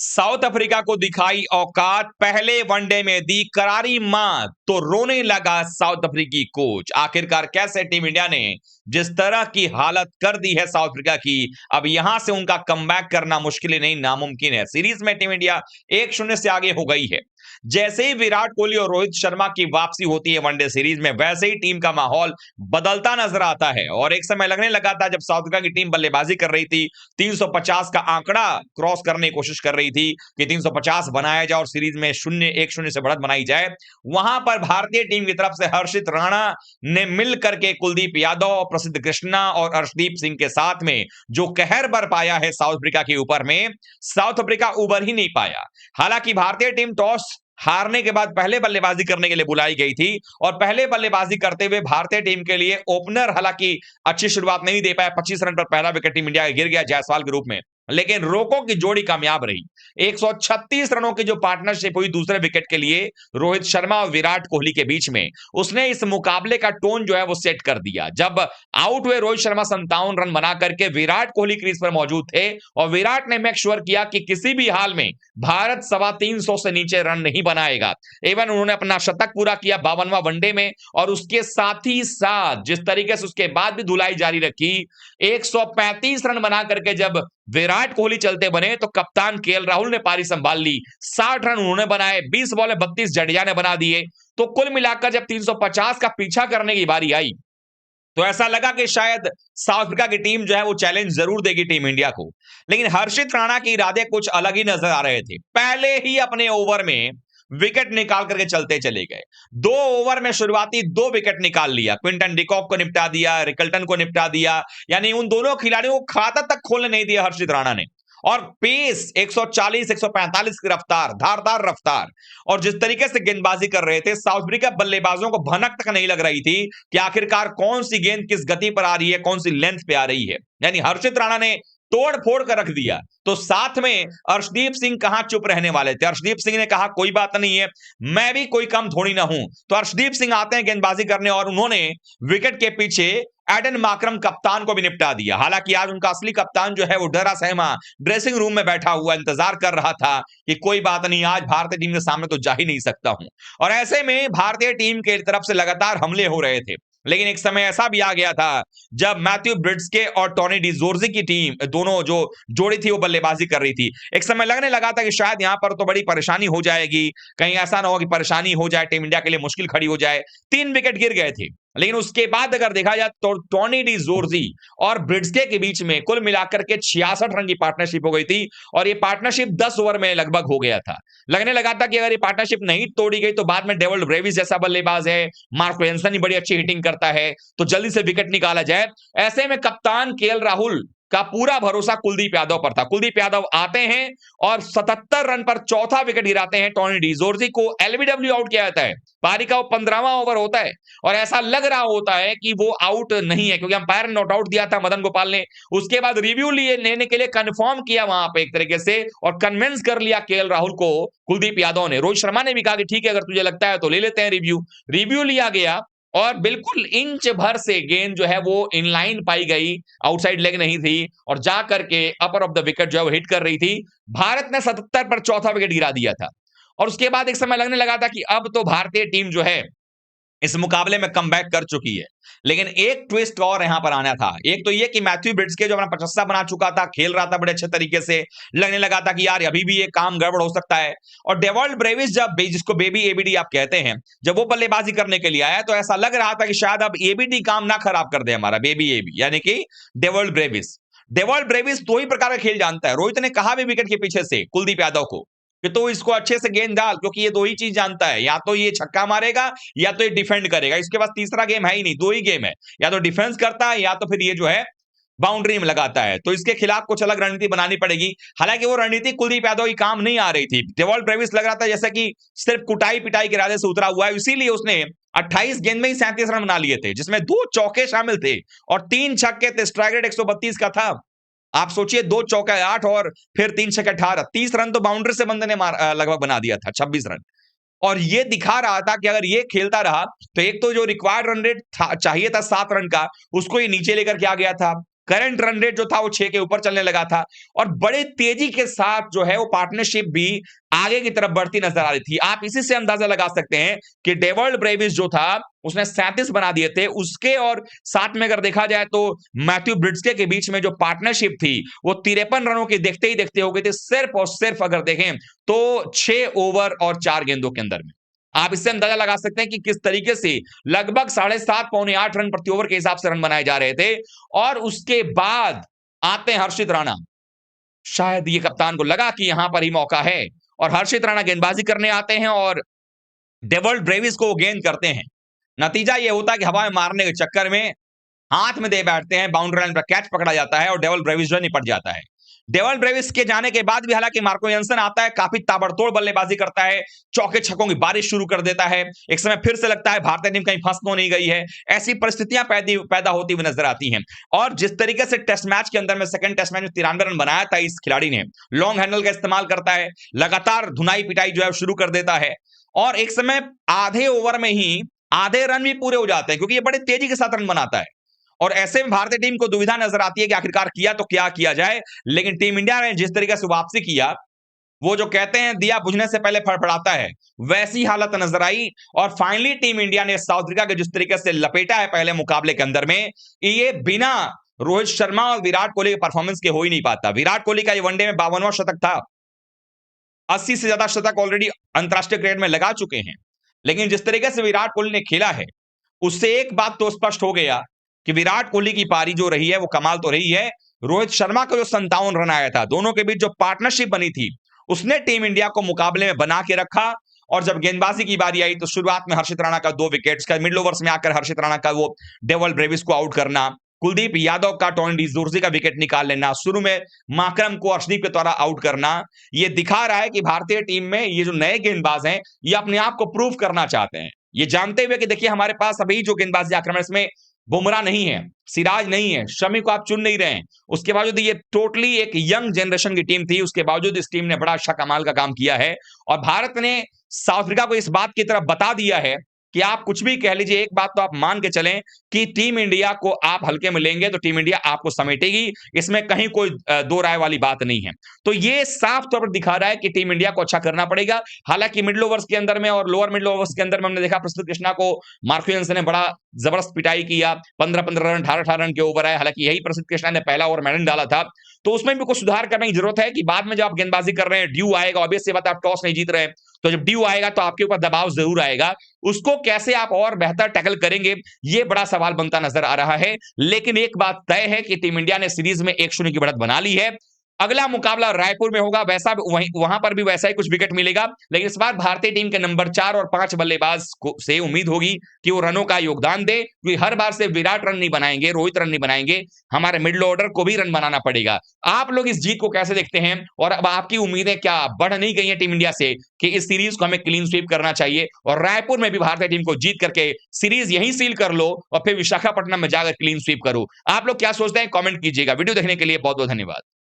South Africa को दिखाई औकात, पहले वनडे में दी करारी मात, तो रोने लगा साउथ अफ्रीकी कोच। आखिरकार कैसे टीम इंडिया ने जिस तरह की हालत कर दी है साउथ अफ्रीका की, अब यहां से उनका कमबैक करना मुश्किल ही नहीं नामुमकिन है। सीरीज में टीम इंडिया 1-0 से आगे हो गई है। जैसे ही विराट कोहली और रोहित शर्मा की वापसी होती है वनडे सीरीज में, वैसे ही टीम का माहौल बदलता नजर आता है। और एक समय लगने लगा था जब साउथ अफ्रीका की टीम बल्लेबाजी कर रही थी, 350 का आंकड़ा क्रॉस करने की कोशिश कर रही थी कि 350 बनाया जाए और सीरीज में 1-0 से बढ़त बनाई जाए। वहां पर भारतीय टीम की तरफ से हर्षित राणा ने मिल करके कुलदीप यादव, प्रसिद्ध कृष्णा और अर्शदीप सिंह के साथ में जो कहर बरपाया है साउथ अफ्रीका के ऊपर में, साउथ अफ्रीका उबर ही नहीं पाया। हालांकि भारतीय टीम टॉस हारने के बाद पहले बल्लेबाजी करने के लिए बुलाई गई थी और पहले बल्लेबाजी करते हुए भारतीय टीम के लिए ओपनर हालांकि अच्छी शुरुआत नहीं दे पाया। 25 रन पर पहला विकेट टीम इंडिया गिर गया जायसवाल के रूप में, लेकिन रोको की जोड़ी कामयाब रही। 136 रनों की जो पार्टनरशिप हुई दूसरे विकेट के लिए रोहित शर्मा और विराट कोहली के बीच में, उसने इस मुकाबले का टोन जो है वो सेट कर दिया। जब आउट हुए रोहित शर्मा 57 रन बना करके, विराट कोहली क्रीज पर मौजूद थे और विराट ने मेक श्योर किया कि किसी भी हाल में भारत 325 से नीचे रन नहीं बनाएगा। इवन उन्होंने अपना शतक पूरा किया 52वां वनडे में, और उसके साथ ही साथ जिस तरीके से उसके बाद भी धुलाई जारी रखी, 135 रन बना करके जब विराट कोहली चलते बने तो कप्तान केएल राहुल ने पारी संभाल ली। 60 रन उन्होंने बनाए, 20 बॉल में 32 जडेजा ने बना दिए। तो कुल मिलाकर जब 350 का पीछा करने की बारी आई तो ऐसा लगा कि शायद साउथ अफ्रीका की टीम जो है वो चैलेंज जरूर देगी टीम इंडिया को। लेकिन हर्षित राणा के इरादे कुछ अलग ही नजर आ रहे थे। पहले ही अपने ओवर में विकेट निकाल करके चलते चले गए। 2 ओवर में शुरुआती 2 विकेट निकाल लिया। क्विंटन डिकॉक को निपटा दिया, रिकल्टन को निपटा दिया, यानी उन दोनों खिलाड़ियों को खाता तक खोलने नहीं दिया हर्षित राणा ने। और पेस 140 145 की रफ्तार, धारदार रफ्तार, और जिस तरीके से गेंदबाजी कर रहे थे साउथ अफ्रीका बल्लेबाजों को भनक तक नहीं लग रही थी कि आखिरकार कौन सी गेंद किस गति पर आ रही है, कौन सी लेंथ पे आ रही है। यानी हर्षित राणा ने तोड़ फोड़ कर रख दिया। तो साथ में अर्शदीप सिंह कहां चुप रहने वाले थे। अर्शदीप सिंह ने कहा कोई बात नहीं है, मैं भी कोई कम थोड़ी ना हूं। तो अर्शदीप सिंह आते हैं गेंदबाजी करने और उन्होंने विकेट के पीछे एडन माकरम कप्तान को भी निपटा दिया। हालांकि आज उनका असली कप्तान जो है वो डरा सहमा ड्रेसिंग रूम में बैठा हुआ इंतजार कर रहा था कि कोई बात नहीं, आज भारतीय टीम के सामने तो जा ही नहीं सकता हूं। और ऐसे में भारतीय टीम के तरफ से लगातार हमले हो रहे थे। लेकिन एक समय ऐसा भी आ गया था जब मैथ्यू ब्रिड्सके और टॉनी डिजोर्जी की टीम, दोनों जो जोड़ी थी वो बल्लेबाजी कर रही थी। एक समय लगने लगा था कि शायद यहां पर तो बड़ी परेशानी हो जाएगी, कहीं ऐसा ना हो कि परेशानी हो जाए, टीम इंडिया के लिए मुश्किल खड़ी हो जाए। 3 विकेट गिर गए थे। लेकिन उसके बाद अगर देखा जाए तो टॉनी डिजोर्जी और ब्रिड्सके के बीच में कुल मिलाकर के 66 रन की पार्टनरशिप हो गई थी और ये पार्टनरशिप 10 ओवर में लगभग हो गया था। लगने लगा था कि अगर ये पार्टनरशिप नहीं तोड़ी गई तो बाद में डेविड ब्रेविस जैसा बल्लेबाज है, मार्को एंसन ही बड़ी अच्छी हिटिंग करता है, तो जल्दी से विकेट निकाला जाए। ऐसे में कप्तान केएल राहुल का पूरा भरोसा कुलदीप यादव पर था। कुलदीप यादव आते हैं और 77 रन पर चौथा विकेट गिराते हैं। टॉनी डिजोर्जी को एलबीडब्ल्यू आउट किया जाता है। पारी का वो 15वां ओवर होता है और ऐसा लग रहा होता है कि वो आउट नहीं है, क्योंकि अंपायर ने नॉट आउट दिया था मदन गोपाल ने। उसके बाद रिव्यू लेने के लिए कंफर्म किया वहां पे एक तरीके से और कन्विंस कर लिया केएल राहुल को कुलदीप यादव ने। रोहित शर्मा ने भी कहा कि ठीक है, अगर तुझे लगता है तो ले लेते हैं रिव्यू। रिव्यू लिया गया और बिल्कुल इंच भर से गेंद जो है वो इनलाइन पाई गई, आउटसाइड लेग नहीं थी और जा करके अपर ऑफ द विकेट जो है वो हिट कर रही थी। भारत ने 77 पर चौथा विकेट गिरा दिया था और उसके बाद एक समय लगने लगा था कि अब तो भारतीय टीम जो है इस मुकाबले में कमबैक कर चुकी है। लेकिन एक ट्विस्ट और यहां पर आना था। एक तो ये कि मैथ्यू ब्रिड्सके जो अपना 50 बना चुका था, खेल रहा था बड़े अच्छे तरीके से, लगने लगा था कि यार अभी भी ये काम गड़बड़ हो सकता है। और डेवॉल्ड ब्रेविस, जब जिसको बेबी एबीडी आप कहते हैं, जब वो बल्लेबाजी करने के लिए आया तो ऐसा लग रहा था कि शायद अब एबीडी काम ना खराब कर दे हमारा बेबी एबी, यानी कि डेवॉल्ड ब्रेविस। डेवॉल्ड ब्रेविस 2 ही प्रकार का खेल जानता है। रोहित ने कहा भी विकेट के पीछे से कुलदीप यादव को कि तो इसको अच्छे से गेंद डाल, क्योंकि ये 2 ही चीज जानता है, या तो ये छक्का मारेगा या तो ये डिफेंड करेगा। इसके पास तीसरा गेम है ही नहीं, 2 ही गेम है, या तो डिफेंस करता है या तो फिर ये जो है बाउंड्री में लगाता है। तो इसके खिलाफ कुछ अलग रणनीति बनानी पड़ेगी। हालांकि वो रणनीति कुलदीप यादव की काम नहीं आ रही थी। डेवॉल्ड ब्रेविस लग रहा था जैसे कि सिर्फ कुटाई पिटाई के इरादे से उतरा हुआ है, इसीलिए उसने 28 गेंद में ही 37 रन बना लिए थे, जिसमें 2 चौके शामिल थे और 3 छक्के थे। स्ट्राइक रेट 132 का था। आप सोचिए, 2 चौका 8 और फिर 3 छक्के 18, 30 रन तो बाउंड्री से बंदे ने लगभग बना दिया था, 26 रन। और ये दिखा रहा था कि अगर ये खेलता रहा तो एक तो जो रिक्वायर्ड रन रेट चाहिए था 7 रन का, उसको ये नीचे लेकर के आ गया था। करंट रन रेट जो था वो 6 के ऊपर चलने लगा था और बड़े तेजी के साथ जो है वो पार्टनरशिप भी आगे की तरफ बढ़ती नजर आ रही थी। आप इसी से अंदाजा लगा सकते हैं कि डेवल्ड ब्रेविस जो था उसने 37 बना दिए थे, उसके और साथ में अगर देखा जाए तो मैथ्यू ब्रिड्सके के बीच में जो पार्टनरशिप थी वो 53 रनों की देखते ही देखते हो गई थी, सिर्फ और सिर्फ अगर देखें तो 6 ओवर और 4 गेंदों के अंदर में। आप इससे अंदाजा लगा सकते हैं कि किस तरीके से लगभग 7.5 पौने 8 रन प्रति ओवर के हिसाब से रन बनाए जा रहे थे। और उसके बाद आते हैं हर्षित राणा। शायद ये कप्तान को लगा कि यहां पर ही मौका है और हर्षित राणा गेंदबाजी करने आते हैं और डेवल्ड ब्रेविस को वो गेंद करते हैं। नतीजा ये होता है कि हवा में मारने के चक्कर में हाथ में दे बैठते हैं, बाउंड्री लाइन पर कैच पकड़ा जाता है और डेवल्ड ब्रेविस जो निपट जाता है। डेवल्ड ब्रेविस के जाने के बाद भी हालांकि मार्को यंसन आता है, काफी ताबड़तोड़ बल्लेबाजी करता है, चौके छक्कों की बारिश शुरू कर देता है। एक समय फिर से लगता है भारतीय टीम कहीं फंस तो नहीं गई है, ऐसी परिस्थितियां पैदा होती हुई नजर आती हैं। और जिस तरीके से टेस्ट मैच के अंदर में सेकंड टेस्ट मैच में 93 रन बनाया था इस खिलाड़ी ने, लॉन्ग हैंडल का इस्तेमाल करता है, लगातार धुनाई पिटाई जो है शुरू कर देता है और एक समय आधे ओवर में ही आधे रन भी पूरे हो जाते हैं क्योंकि ये बड़े तेजी के साथ रन बनाता है। और ऐसे में भारतीय टीम को दुविधा नजर आती है कि आखिरकार किया तो क्या किया जाए, लेकिन टीम इंडिया ने जिस तरीके से वापसी किया, वो जो कहते हैं दिया बुझने से पहले फड़फड़ाता है, वैसी हालत नजर आई और फाइनली टीम इंडिया ने साउथ अफ्रीका के जिस तरीके से लपेटा है पहले मुकाबले के अंदर में, ये बिना रोहित शर्मा और विराट कोहली के परफॉर्मेंस के हो ही नहीं पाता। विराट कोहली का ये वनडे में 52वां शतक था, 80 से ज्यादा शतक ऑलरेडी अंतरराष्ट्रीय क्रिकेट में लगा चुके हैं, लेकिन जिस तरीके से विराट कोहली ने खेला है उससे एक बात तो स्पष्ट हो गया कि विराट कोहली की पारी जो रही है वो कमाल तो रही है। रोहित शर्मा का जो 57 रन आया था, दोनों के बीच जो पार्टनरशिप बनी थी, उसने टीम इंडिया को मुकाबले में बना के रखा। और जब गेंदबाजी की बारी आई तो शुरुआत में हर्षित राणा का 2 विकेट्स का, मिडिल ओवर्स में आकर हर्षित राणा का वो डेवल्ड ब्रेविस को आउट करना, कुलदीप यादव का टोनी डिजोर्जी का विकेट निकाल लेना, शुरू में माकरम को अर्शदीप के द्वारा आउट करना, ये दिखा रहा है कि भारतीय टीम में ये जो नए गेंदबाज हैं ये अपने आप को प्रूव करना चाहते हैं, ये जानते हुए कि देखिए हमारे पास अभी जो गेंदबाजी आक्रमण इसमें बुमराह नहीं है, सिराज नहीं है, शमी को आप चुन नहीं रहे हैं, उसके बावजूद ये टोटली एक यंग जनरेशन की टीम थी, उसके बावजूद इस टीम ने बड़ा अच्छा कमाल का काम किया है और भारत ने साउथ अफ्रीका को इस बात की तरफ बता दिया है कि आप कुछ भी कह लीजिए, एक बात तो आप मान के चलें कि टीम इंडिया को आप हल्के में लेंगे तो टीम इंडिया आपको समेटेगी, इसमें कहीं कोई दो राय वाली बात नहीं है। तो ये साफ तौर पर दिखा रहा है कि टीम इंडिया को अच्छा करना पड़ेगा। हालांकि मिडिल ओवर्स के अंदर में और लोअर मिडिल ओवर्स के अंदर में हमने देखा प्रसिद्ध कृष्णा को मार्को यंसन ने बड़ा जबरदस्त पिटाई किया, 15-15 रन 18-18 रन के ओवर आए। हालांकि यही प्रसिद्ध कृष्णा ने पहला ओवर मैडन डाला था, तो उसमें भी कुछ सुधार करने की जरूरत है कि बाद में जब आप गेंदबाजी कर रहे हैं, ड्यू आएगा, ऑब्वियस सी बात आप टॉस नहीं जीत रहे हैं, तो जब ड्यू आएगा तो आपके ऊपर दबाव जरूर आएगा, उसको कैसे आप और बेहतर टैकल करेंगे ये बड़ा सवाल बनता नजर आ रहा है। लेकिन एक बात तय है कि टीम इंडिया ने सीरीज में 1-0 की बढ़त बना ली है। अगला मुकाबला रायपुर में होगा, वैसा वहां पर भी वैसा ही कुछ विकेट मिलेगा, लेकिन इस बार भारतीय टीम के नंबर 4 और 5 बल्लेबाज से उम्मीद होगी कि वो रनों का योगदान दे, क्योंकि हर बार से विराट रन नहीं बनाएंगे, रोहित रन नहीं बनाएंगे, हमारे मिडिल ऑर्डर को भी रन बनाना पड़ेगा। आप लोग इस जीत को कैसे देखते हैं और अब आपकी उम्मीदें क्या बढ़ नहीं गई हैं टीम इंडिया से कि इस सीरीज को हमें क्लीन स्वीप करना चाहिए और रायपुर में भी भारतीय टीम को जीत करके सीरीज यहीं सील कर लो और फिर विशाखापट्टनम में जाकर क्लीन स्वीप करो? आप लोग क्या सोचते हैं, कमेंट कीजिएगा। वीडियो देखने के लिए बहुत बहुत धन्यवाद।